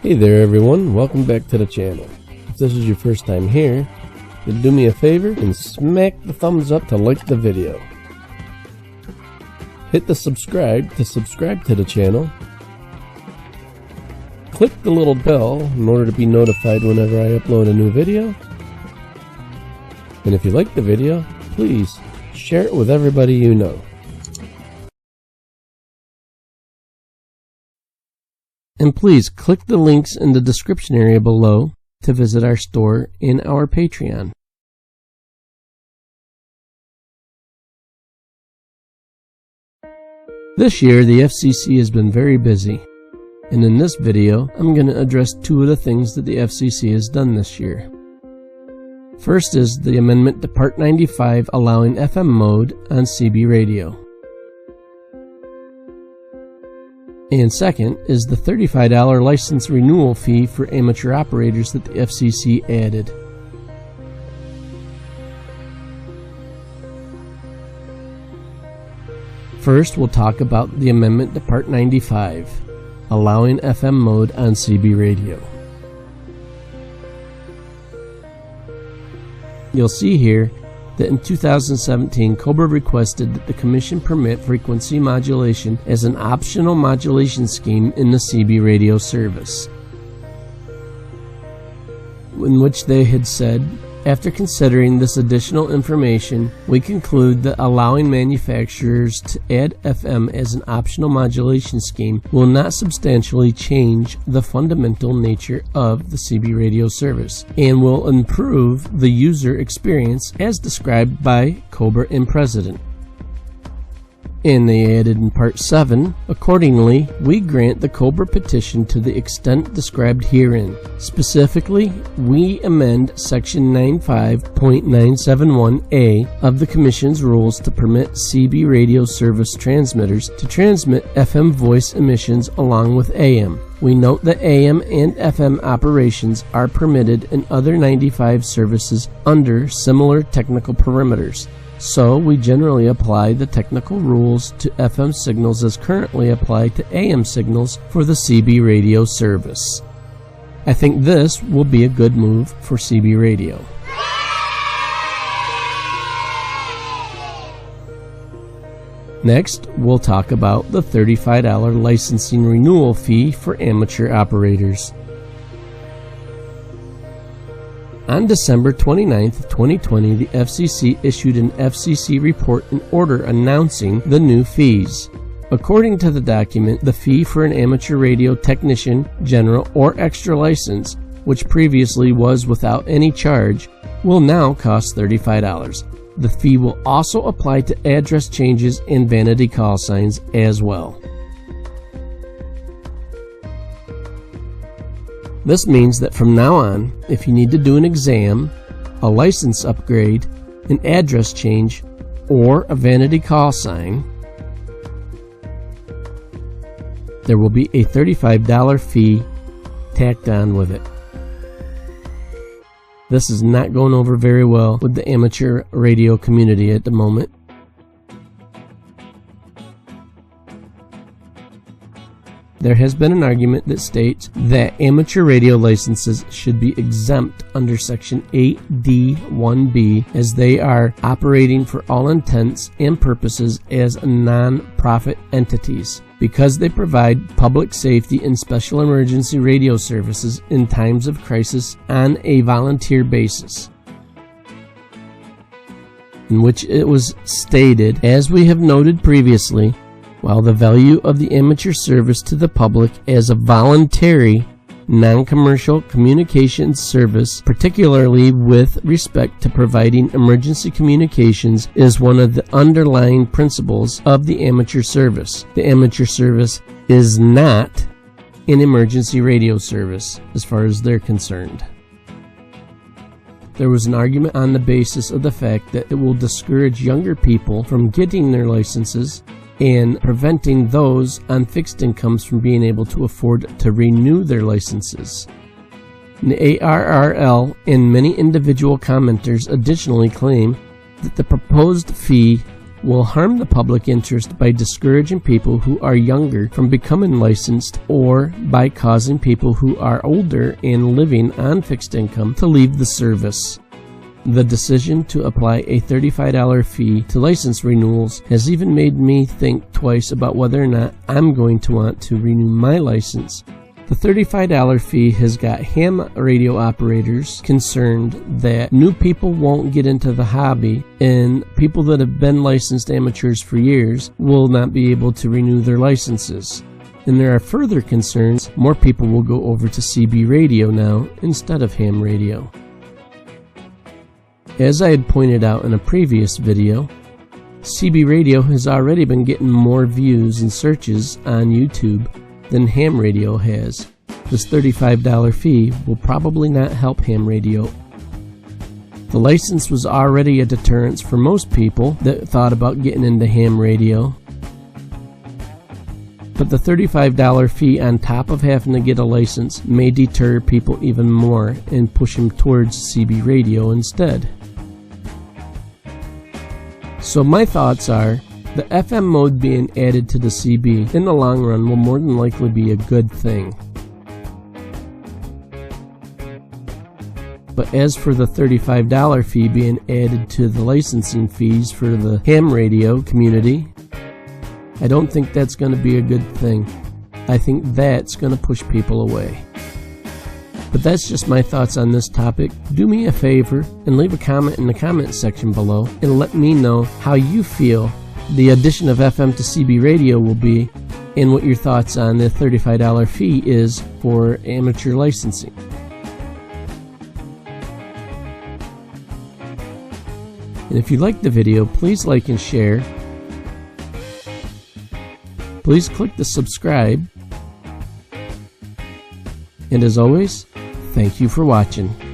Hey there everyone, welcome back to the channel. If this is your first time here, then do me a favor and smack the thumbs up to like the video. Hit the subscribe to subscribe to the channel. Click the little bell in order to be notified whenever I upload a new video. And if you like the video, please share it with everybody you know. And please click the links in the description area below to visit our store and our Patreon. This year, the FCC has been very busy, and in this video, I'm going to address two of the things that the FCC has done this year. First is the amendment to Part 95 allowing FM mode on CB radio. And second is the $35 license renewal fee for amateur operators that the FCC added. First, we'll talk about the amendment to Part 95, allowing FM mode on CB radio. You'll see here that in 2017, COBRA requested that the Commission permit frequency modulation as an optional modulation scheme in the CB radio service, in which they had said, after considering this additional information, we conclude that allowing manufacturers to add FM as an optional modulation scheme will not substantially change the fundamental nature of the CB radio service and will improve the user experience as described by COBRA and President. And they added in Part 7, accordingly, we grant the COBRA petition to the extent described herein. Specifically, we amend Section 95.971A of the Commission's rules to permit CB radio service transmitters to transmit FM voice emissions along with AM. We note that AM and FM operations are permitted in other 95 services under similar technical parameters. So, we generally apply the technical rules to FM signals as currently applied to AM signals for the CB radio service. I think this will be a good move for CB radio. Next, we'll talk about the $35 licensing renewal fee for amateur operators. On December 29, 2020, the FCC issued an FCC report and order announcing the new fees. According to the document, the fee for an amateur radio technician, general, or extra license, which previously was without any charge, will now cost $35. The fee will also apply to address changes and vanity call signs as well. This means that from now on, if you need to do an exam, a license upgrade, an address change, or a vanity call sign, there will be a $35 fee tacked on with it. This is not going over very well with the amateur radio community at the moment. There has been an argument that states that amateur radio licenses should be exempt under Section 8D1B as they are operating for all intents and purposes as non-profit entities because they provide public safety and special emergency radio services in times of crisis on a volunteer basis. In which it was stated, as we have noted previously, while the value of the amateur service to the public as a voluntary, non-commercial communications service, particularly with respect to providing emergency communications, is one of the underlying principles of the amateur service. The amateur service is not an emergency radio service as far as they're concerned. There was an argument on the basis of the fact that it will discourage younger people from getting their licenses and preventing those on fixed incomes from being able to afford to renew their licenses. The ARRL and many individual commenters additionally claim that the proposed fee will harm the public interest by discouraging people who are younger from becoming licensed, or by causing people who are older and living on fixed income to leave the service. The decision to apply a $35 fee to license renewals has even made me think twice about whether or not I'm going to want to renew my license. The $35 fee has got ham radio operators concerned that new people won't get into the hobby, and people that have been licensed amateurs for years will not be able to renew their licenses. And there are further concerns. More people will go over to CB radio now instead of ham radio. As I had pointed out in a previous video, CB radio has already been getting more views and searches on YouTube than ham radio has. This $35 fee will probably not help ham radio. The license was already a deterrence for most people that thought about getting into ham radio. But the $35 fee on top of having to get a license may deter people even more and push them towards CB radio instead. So my thoughts are, the FM mode being added to the CB in the long run will more than likely be a good thing. But as for the $35 fee being added to the licensing fees for the ham radio community, I don't think that's going to be a good thing. I think that's going to push people away. But that's just my thoughts on this topic. Do me a favor and leave a comment in the comment section below and let me know how you feel the addition of FM to CB radio will be, and what your thoughts on the $35 fee is for amateur licensing. And if you liked the video, please like and share. Please click the subscribe. And as always, thank you for watching.